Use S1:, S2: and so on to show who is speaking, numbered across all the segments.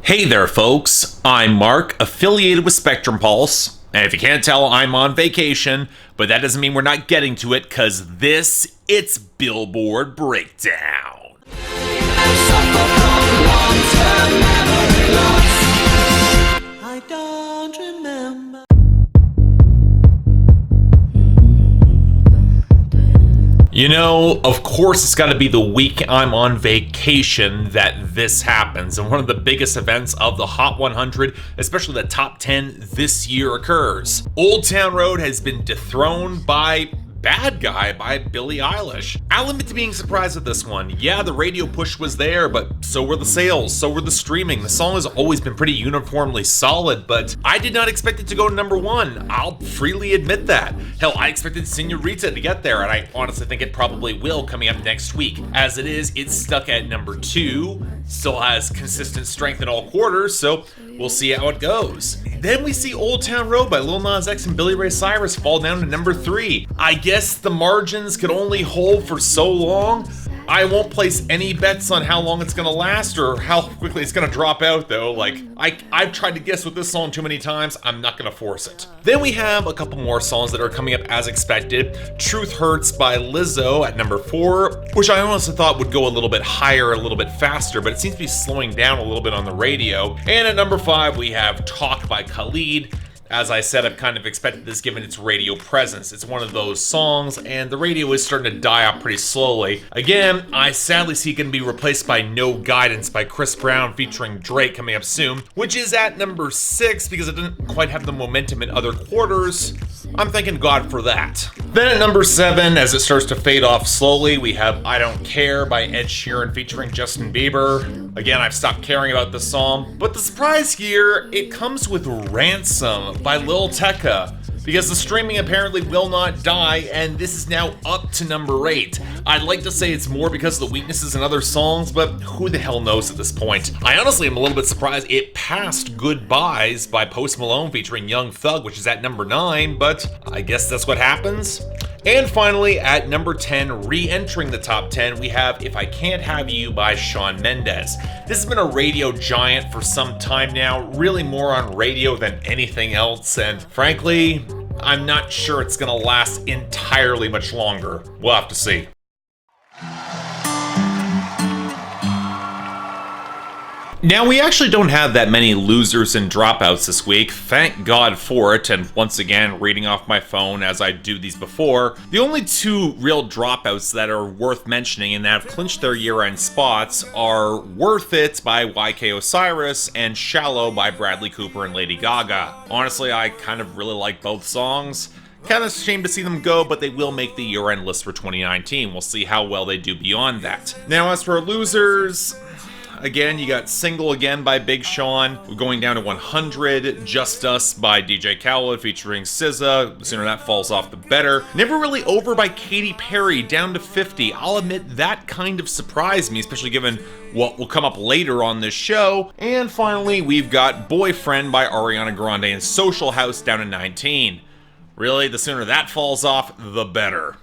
S1: Hey there, folks. I'm Mark, affiliated with Spectrum Pulse. And if you can't tell, I'm on vacation, but that doesn't mean we're not getting to it, because it's Billboard Breakdown. I don't remember. You know, of course it's got to be the week I'm on vacation that this happens, and one of the biggest events of the Hot 100, especially the top 10 this year, occurs. Old Town Road has been dethroned by Bad Guy by Billie Eilish. I'll admit to being surprised with this one. Yeah, the radio push was there, but so were the sales, so were the streaming. The song has always been pretty uniformly solid, but I did not expect it to go to number one. I'll freely admit that. Hell, I expected Senorita to get there, and I honestly think it probably will coming up next week. As it is, it's stuck at number two, still has consistent strength in all quarters, so we'll see how it goes. Then we see Old Town Road by Lil Nas X and Billy Ray Cyrus fall down to number three. I guess the margins could only hold for so long. I won't place any bets on how long it's gonna last or how quickly it's gonna drop out though. Like, I've tried to guess with this song too many times, I'm not gonna force it. Then we have a couple more songs that are coming up as expected. Truth Hurts by Lizzo at number 4, which I honestly thought would go a little bit higher, a little bit faster, but it seems to be slowing down a little bit on the radio. And at number 5, we have Talk by Khalid. As I said, I've kind of expected this given its radio presence. It's one of those songs, and the radio is starting to die out pretty slowly. Again, I sadly see it going to be replaced by No Guidance by Chris Brown featuring Drake coming up soon, which is at number 6 because it didn't quite have the momentum in other quarters. I'm thanking God for that. Then at number 7, as it starts to fade off slowly, we have I Don't Care by Ed Sheeran featuring Justin Bieber. Again, I've stopped caring about this song, but the surprise here, it comes with Ransom by Lil Tjay, because the streaming apparently will not die, and this is now up to number 8. I'd like to say it's more because of the weaknesses in other songs, but who the hell knows at this point. I honestly am a little bit surprised it passed Goodbyes by Post Malone featuring Young Thug, which is at number 9, but I guess that's what happens. And finally, at number 10, re-entering the top 10, we have If I Can't Have You by Shawn Mendes. This has been a radio giant for some time now, really more on radio than anything else, and frankly, I'm not sure it's gonna last entirely much longer. We'll have to see. Now, we actually don't have that many losers and dropouts this week, thank God for it, and once again, reading off my phone as I do these before, the only two real dropouts that are worth mentioning and that have clinched their year-end spots are Worth It by YK Osiris and Shallow by Bradley Cooper and Lady Gaga. Honestly, I kind of really like both songs. Kind of shame to see them go, but they will make the year-end list for 2019. We'll see how well they do beyond that. Now, as for losers, again, you got Single Again by Big Sean. We're going down to 100. Just Us by DJ Khaled featuring SZA. The sooner that falls off, the better. Never Really Over by Katy Perry, down to 50. I'll admit that kind of surprised me, especially given what will come up later on this show. And finally, we've got Boyfriend by Ariana Grande and Social House down to 19. Really, the sooner that falls off, the better.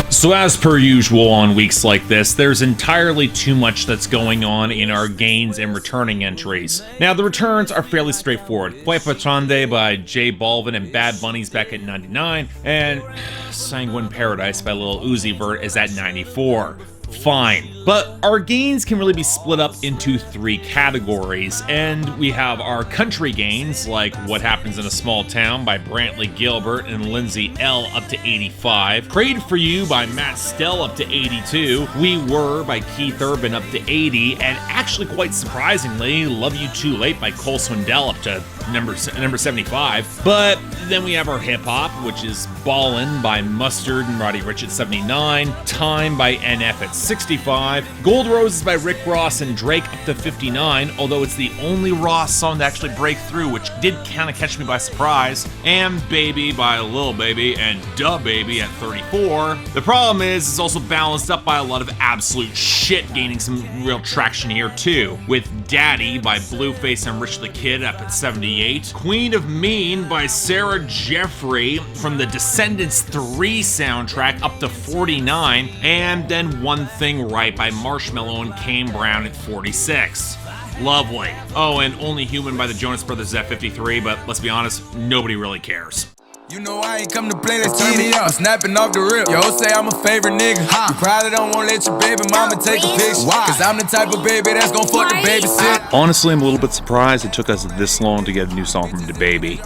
S1: So as per usual on weeks like this, there's entirely too much that's going on in our gains and returning entries. Now, the returns are fairly straightforward. Fue Patrande by J Balvin and Bad Bunny's back at 99, and Sanguine Paradise by Lil Uzi Vert is at 94. Fine. But our gains can really be split up into 3 categories, and we have our country gains, like What Happens in a Small Town by Brantley Gilbert and Lindsay L. up to 85, Prayed for You by Matt Stell up to 82, We Were by Keith Urban up to 80, and actually quite surprisingly, Love You Too Late by Cole Swindell up to number 75. But then we have our hip-hop, which is Ballin' by Mustard and Roddy Ricch at 79, Time by NF at 65, 55. Gold Roses by Rick Ross and Drake up to 59, although it's the only Ross song to actually break through, which did kind of catch me by surprise. And Baby by Lil Baby and DaBaby at 34. The problem is it's also balanced up by a lot of absolute shit gaining some real traction here too, with Daddy by Blueface and Rich the Kid up at 78. Queen of Mean by Sarah Jeffrey from the Descendants 3 soundtrack up to 49. And then One Thing Right by Marshmello and Kane Brown at 46. Lovely. Oh, and Only Human by the Jonas Brothers is at 53, but let's be honest, nobody really cares.
S2: You know I ain't come to play, let's turn me up. Snapping off the rip. Yo, say I'm a favorite nigga. You probably don't wanna let your baby mama take a picture. Why? Cause I'm the type of baby that's gon' fuck the babysit.
S1: Honestly, I'm a little bit surprised it took us this long to get a new song from DaBaby.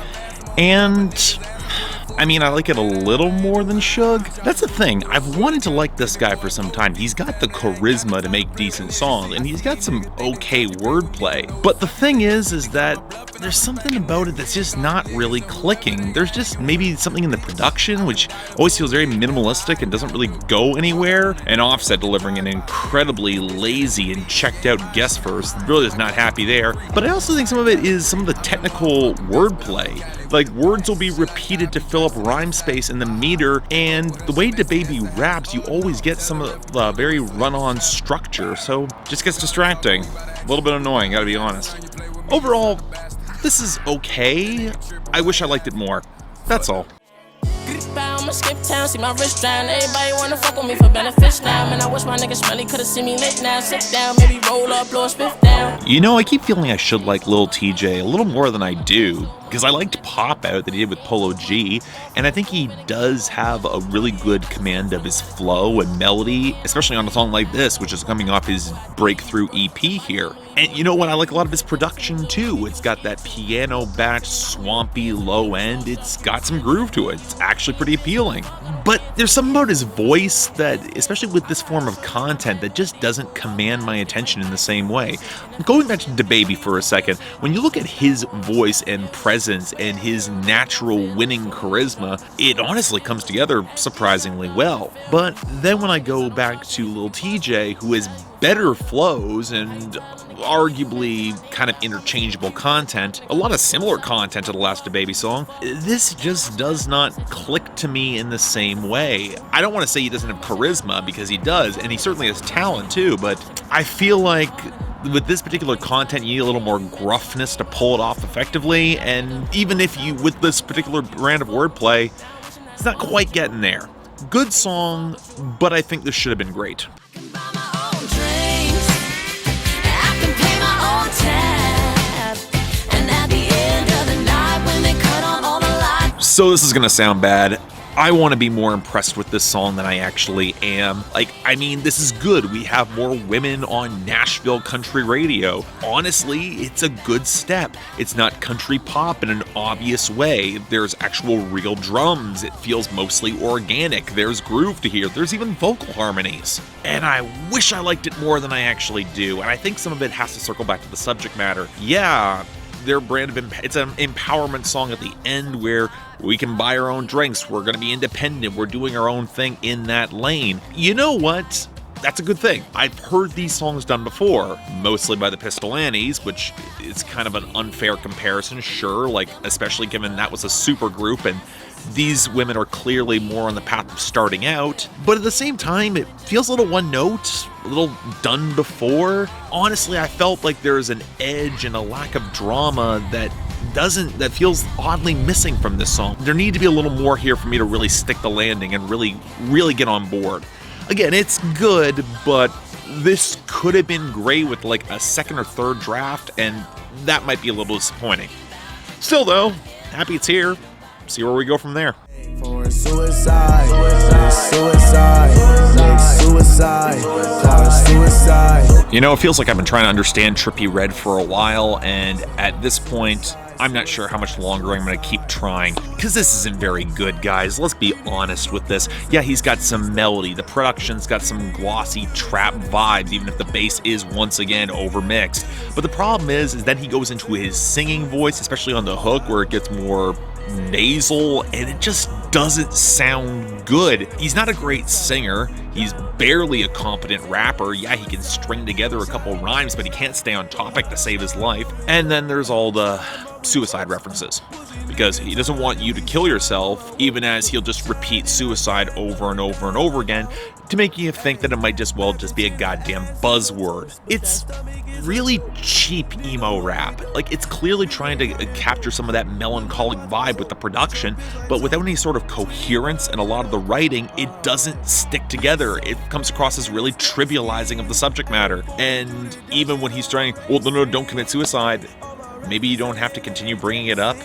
S1: And I mean, I like it a little more than Suge. That's the thing, I've wanted to like this guy for some time. He's got the charisma to make decent songs, and he's got some okay wordplay. But the thing is that there's something about it that's just not really clicking. There's just maybe something in the production, which always feels very minimalistic and doesn't really go anywhere. And Offset delivering an incredibly lazy and checked out guest verse, really is not happy there. But I also think some of it is some of the technical wordplay. Like, words will be repeated to fill up rhyme space in the meter, and the way DaBaby raps, you always get some of the very run-on structure, so just gets distracting. A little bit annoying, gotta be honest. Overall, this is okay. I wish I liked it more. That's all.
S3: I'ma skip town, see my wrist down. Everybody wanna fuck with me for benefits now. Man, I wish my niggas really could've seen me lit now. Sit down, maybe roll up, blow a spiff down.
S1: You know, I keep feeling I should like Lil Tjay a little more than I do, because I liked Pop Out that he did with Polo G, and I think he does have a really good command of his flow and melody, especially on a song like this, which is coming off his breakthrough EP here. And you know what? I like a lot of his production too. It's got that piano batch, swampy low end. It's got some groove to it. It's actually pretty appealing. But there's something about his voice that, especially with this form of content, that just doesn't command my attention in the same way. Going back to DaBaby for a second, when you look at his voice and presence and his natural winning charisma, it honestly comes together surprisingly well. But then when I go back to Lil Tjay, who has better flows and arguably kind of interchangeable content, a lot of similar content to the last DaBaby song, this just does not click to me in the same way. I don't want to say he doesn't have charisma, because he does, and he certainly has talent too, but I feel like with this particular content, you need a little more gruffness to pull it off effectively, and even if you, with this particular brand of wordplay, it's not quite getting there. Good song, but I think this should have been great. So this is gonna sound bad. I want to be more impressed with this song than I actually am. I mean, this is good. We have more women on Nashville country radio. Honestly, it's a good step. It's not country pop in an obvious way. There's actual real drums. It feels mostly organic. There's groove to hear. There's even vocal harmonies. And I wish I liked it more than I actually do. And I think some of it has to circle back to the subject matter. Yeah, their brand of it's an empowerment song at the end where we can buy our own drinks, we're going to be independent, we're doing our own thing in that lane. You know what? That's a good thing. I've heard these songs done before, mostly by the Pistol Annies, which is kind of an unfair comparison, sure, especially given that was a super group and these women are clearly more on the path of starting out, but at the same time, it feels a little one note, a little done before. Honestly, I felt like there's an edge and a lack of drama that feels oddly missing from this song. There need to be a little more here for me to really stick the landing and really get on board. Again, it's good, but this could have been great with a second or third draft, and that might be a little disappointing. Still though, happy it's here. See where we go from there.
S2: For suicide, suicide.
S1: You know, it feels like I've been trying to understand Trippie Redd for a while, and at this point, I'm not sure how much longer I'm going to keep trying, because this isn't very good, guys. Let's be honest with this. Yeah, he's got some melody. The production's got some glossy trap vibes, even if the bass is once again overmixed. But the problem is then he goes into his singing voice, especially on the hook, where it gets more nasal, and it just doesn't sound good. He's not a great singer. He's barely a competent rapper. Yeah, he can string together a couple rhymes, but he can't stay on topic to save his life. And then there's all the suicide references, because he doesn't want you to kill yourself, even as he'll just repeat suicide over and over and over again to make you think that it might just be a goddamn buzzword. It's really cheap emo rap. Like, it's clearly trying to capture some of that melancholic vibe with the production, but without any sort of coherence, and a lot of the writing, it doesn't stick together. It comes across as really trivializing of the subject matter. And even when he's trying, well, no, don't commit suicide, maybe you don't have to continue bringing it up.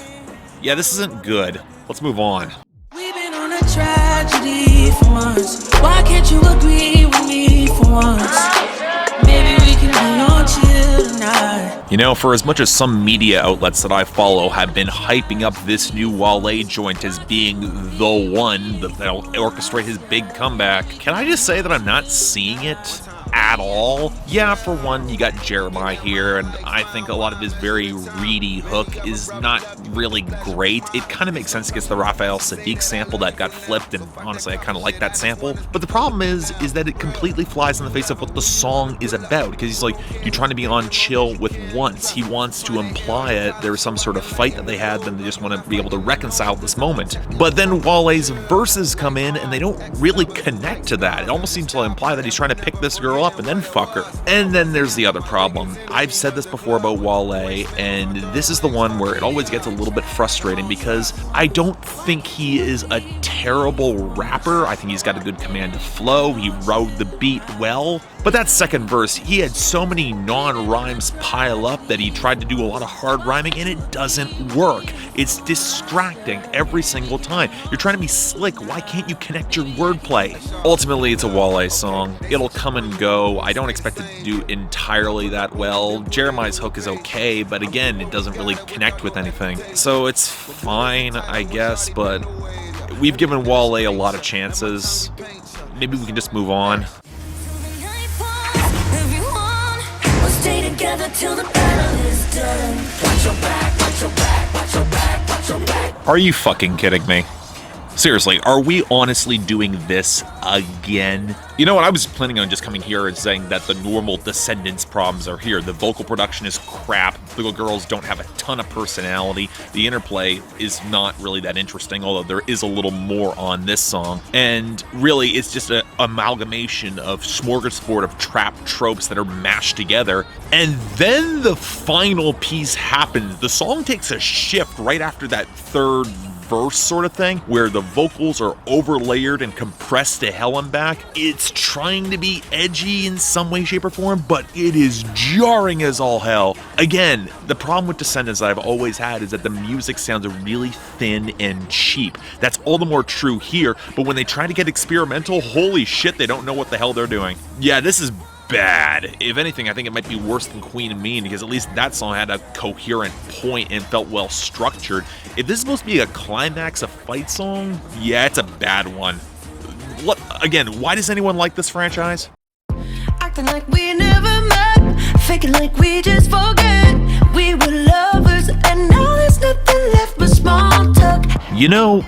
S1: Yeah, this isn't good. Let's move on.
S4: We've been on a tragedy for months. Why can't you agree with me for once? Maybe we can be on chill tonight.
S1: You know, for as much as some media outlets that I follow have been hyping up this new Wale joint as being the one that'll orchestrate his big comeback, can I just say that I'm not seeing it at all? Yeah, for one, you got Jeremih here, and I think a lot of his very reedy hook is not really great. It kind of makes sense against the Raphael Sadiq sample that got flipped, and honestly, I kind of like that sample. But the problem is that it completely flies in the face of what the song is about, because he's like, you're trying to be on chill with once. He wants to imply it. There's some sort of fight that they had, then they just want to be able to reconcile this moment. But then Wale's verses come in, and they don't really connect to that. It almost seems to imply that he's trying to pick this girl up and then fuck her. And then there's the other problem. I've said this before about Wale, and this is the one where it always gets a little bit frustrating, because I don't think he is a terrible rapper. I think he's got a good command of flow. He rode the beat well. But that second verse, he had so many non-rhymes pile up that he tried to do a lot of hard rhyming, and it doesn't work. It's distracting every single time. You're trying to be slick. Why can't you connect your wordplay? Ultimately, it's a Wale song. It'll come and go. I don't expect it to do entirely that well. Jeremih's hook is okay, but again, it doesn't really connect with anything. So it's fine, I guess, but we've given Wale a lot of chances. Maybe we can just move on.
S4: Stay together till the battle is done. Watch your back, watch your back, watch your back, watch your back.
S1: Are you fucking kidding me? Seriously, are we honestly doing this again? You know what, I was planning on just coming here and saying that the normal Descendants problems are here. The vocal production is crap, the girls don't have a ton of personality, the interplay is not really that interesting, although there is a little more on this song, and really it's just an amalgamation of smorgasbord of trap tropes that are mashed together. And then the final piece happens. The song takes a shift right after that third verse sort of thing, where the vocals are overlayered and compressed to hell and back. It's trying to be edgy in some way, shape, or form, but it is jarring as all hell. Again, the problem with Descendants that I've always had is that the music sounds really thin and cheap. That's all the more true here, but when they try to get experimental, holy shit, they don't know what the hell they're doing. Yeah, this is bad. If anything, I think it might be worse than Queen and Mean, because at least that song had a coherent point and felt well structured. If this is supposed to be a climax, a fight song, yeah, it's a bad one. What, again, why does anyone like this franchise?
S4: Acting like we never met, faking like we just forget. We were lovers, and now there's nothing left but small talk.
S1: You know,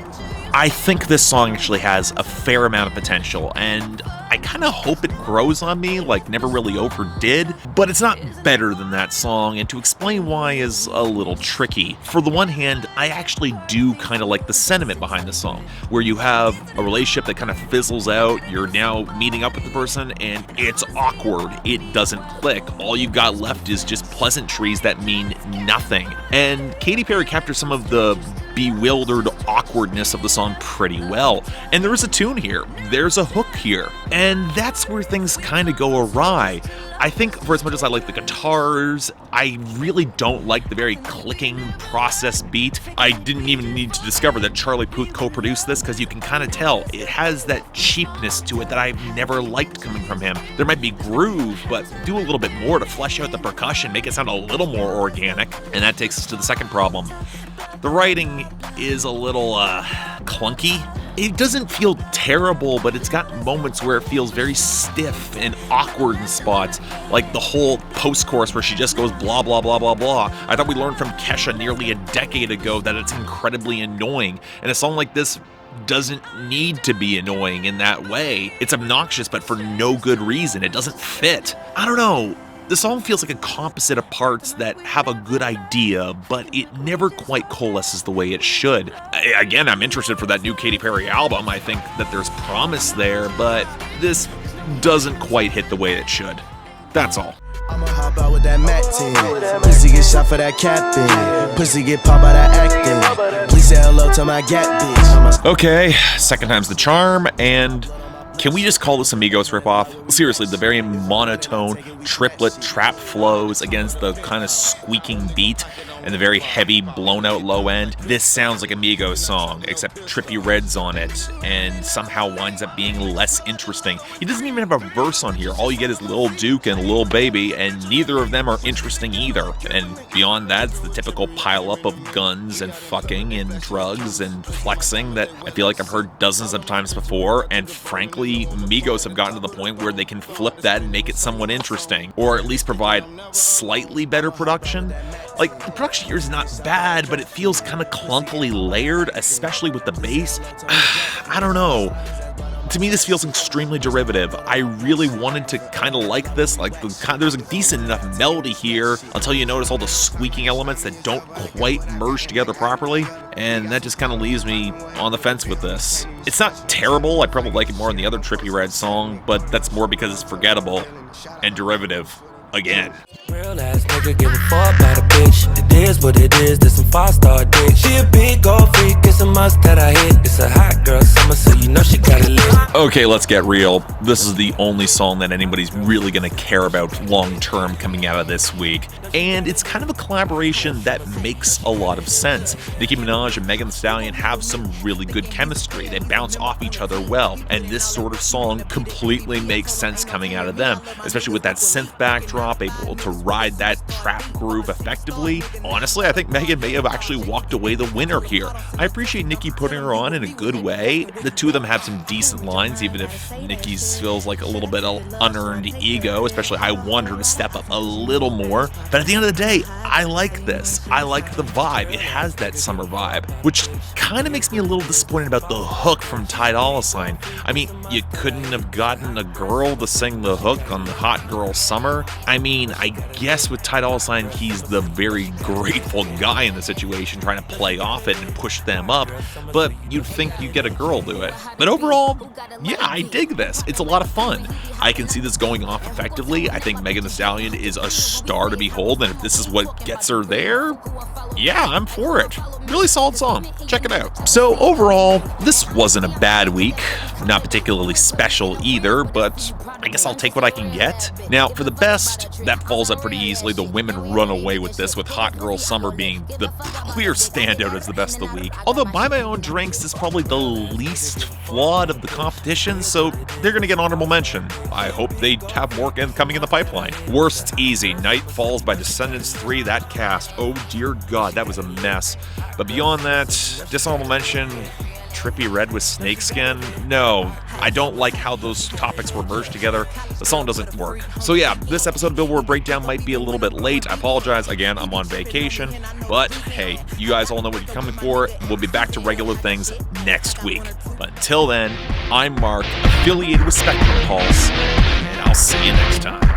S1: I think this song actually has a fair amount of potential, and I kind of hope it grows on me like Never Really Over did, but it's not better than that song, and to explain why is a little tricky. For the one hand, I actually do kind of like the sentiment behind the song, where you have a relationship that kind of fizzles out, you're now meeting up with the person, and it's awkward, it doesn't click. All you've got left is just pleasantries that mean nothing. And Katy Perry captures some of the bewildered awkwardness of the song pretty well. And there is a tune here, there's a hook here, and that's where things kind of go awry. I think for as much as I like the guitars, I really don't like the very clicking process beat. I didn't even need to discover that Charlie Puth co-produced this, because you can kind of tell it has that cheapness to it that I've never liked coming from him. There might be groove, but do a little bit more to flesh out the percussion, make it sound a little more organic. And that takes us to the second problem. The writing is a little clunky. It doesn't feel terrible, but it's got moments where it feels very stiff and awkward in spots, like the whole post-chorus where she just goes blah, blah, blah, blah, blah. I thought we learned from Kesha nearly a decade ago that it's incredibly annoying, and a song like this doesn't need to be annoying in that way. It's obnoxious, but for no good reason. It doesn't fit. I don't know. The song feels like a composite of parts that have a good idea, but it never quite coalesces the way it should. Again, I'm interested for that new Katy Perry album. I think that there's promise there, but this doesn't quite hit the way it should. That's all.
S5: I'ma hop out with that Mac 10. Pussy get shot for that capping. Pussy get popped by that acting. Please say hello to my Gap bitch.
S1: Okay, second time's the charm, and can we just call this Amigos ripoff? Seriously, the very monotone triplet trap flows against the kind of squeaking beat and the very heavy blown out low end. This sounds like a Migos song, except Trippie Redd's on it and somehow winds up being less interesting. He doesn't even have a verse on here. All you get is Lil Duke and Lil Baby, and neither of them are interesting either. And beyond that, it's the typical pile up of guns and fucking and drugs and flexing that I feel like I've heard dozens of times before, and frankly, Migos have gotten to the point where they can flip that and make it somewhat interesting, or at least provide slightly better production. Like, the production here is not bad, but it feels kind of clunkily layered, especially with the bass. I don't know. To me, this feels extremely derivative. I really wanted to kind of like this. Like, there's a decent enough melody here until you notice all the squeaking elements that don't quite merge together properly, and that just kind of leaves me on the fence with this. It's not terrible. I probably like it more than the other Trippie Redd song, but that's more because it's forgettable and derivative again.
S6: Real ass nigga give a fuck about a bitch. It is what it is, there's some 5-star dick. She a big gold freak, it's a must that I hit. It's a hot girl summer, so you know she got it lit.
S1: Okay, let's get real. This is the only song that anybody's really gonna care about long term coming out of this week. And it's kind of a collaboration that makes a lot of sense. Nicki Minaj and Megan Thee Stallion have some really good chemistry. They bounce off each other well. And this sort of song completely makes sense coming out of them, especially with that synth backdrop, able to ride that trap groove effectively. Honestly, I think Megan may have actually walked away the winner here. I appreciate Nicki putting her on in a good way. The two of them have some decent lines, even if Nicki's feels like a little bit of unearned ego, especially I want her to step up a little more. But at the end of the day, I like this. I like the vibe. It has that summer vibe, which kind of makes me a little disappointed about the hook from Dolla. I mean, you couldn't have gotten a girl to sing the hook on the Hot Girl Summer. I mean, I guess with Dolla, he's the very grateful guy in the situation, trying to play off it and push them up, but you'd think you'd get a girl do it. But overall, yeah, I dig this. It's a lot of fun. I can see this going off effectively. I think Megan Thee Stallion is a star to behold, and if this is what gets her there, yeah, I'm for it. Really solid song. Check it out. So overall, this wasn't a bad week. Not particularly special either, but I guess I'll take what I can get. Now, for the best, that falls up pretty easily. The women run away with this, with Hot Girl Summer being the clear standout as the best of the week. Although By My Own Drinks is probably the least flawed of the competition, so they're going to get honorable mention. I hope they have more coming in the pipeline. Worst's easy. Night Falls by Descendants 3, that cast. Oh dear God, that was a mess. But beyond that, dishonorable mention, Trippie Redd with Snakeskin. No, I don't like how those topics were merged together. The song doesn't work. So yeah, this episode of Billboard Breakdown might be a little bit late. I apologize. Again, I'm on vacation. But hey, you guys all know what you're coming for. We'll be back to regular things next week. But until then, I'm Mark, affiliated with Spectrum Pulse, and I'll see you next time.